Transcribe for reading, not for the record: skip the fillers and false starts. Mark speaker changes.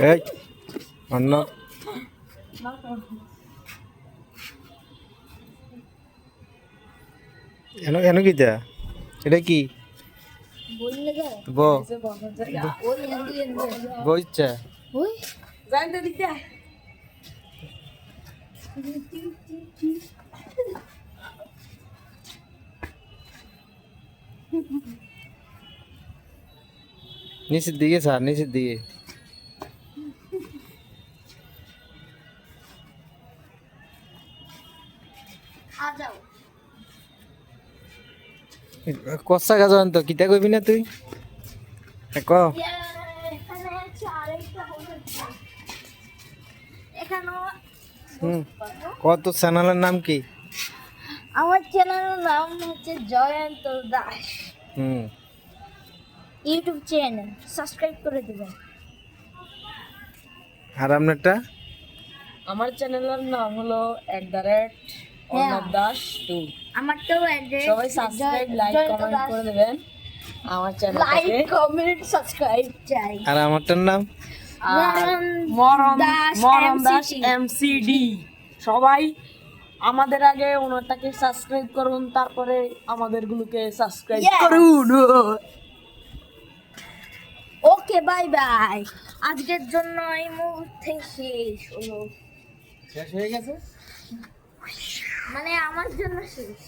Speaker 1: এই অন্য এনো এনো কি দা এটা কি বইছা
Speaker 2: জানতে দিতে
Speaker 1: নিচের দিকে স্যার নিচের দিকে কষা গাছ তো কিতা কইবি না তুই ক কত চ্যানেলের নাম কি?
Speaker 3: আমার চ্যানেলের নাম হচ্ছে Jayanta Das. YouTube channel subscribe করে দিবেন।
Speaker 1: আর আপনারটা?
Speaker 2: আমার চ্যানেলের নাম হলো @দাস2।
Speaker 3: আমারটাও
Speaker 2: সবাই সাবস্ক্রাইব লাইক কমেন্ট করে দিবেন আমার চ্যানেলটাকে।
Speaker 3: লাইক কমেন্ট সাবস্ক্রাইব চাই।
Speaker 1: আর আমারটার নাম
Speaker 2: মরণ দাস এমসিডি। সবাই আমাদের আগে ওনারটাকে সাবস্ক্রাইব করুন, তারপরে আমাদেরগুলোকে সাবস্ক্রাইব করুন।
Speaker 3: Okay bye bye. আজকের জন্য এই মুহূর্তে শেষ হলো।
Speaker 1: শেষ হয়ে গেছে
Speaker 3: মানে আমার জন্য শেষ।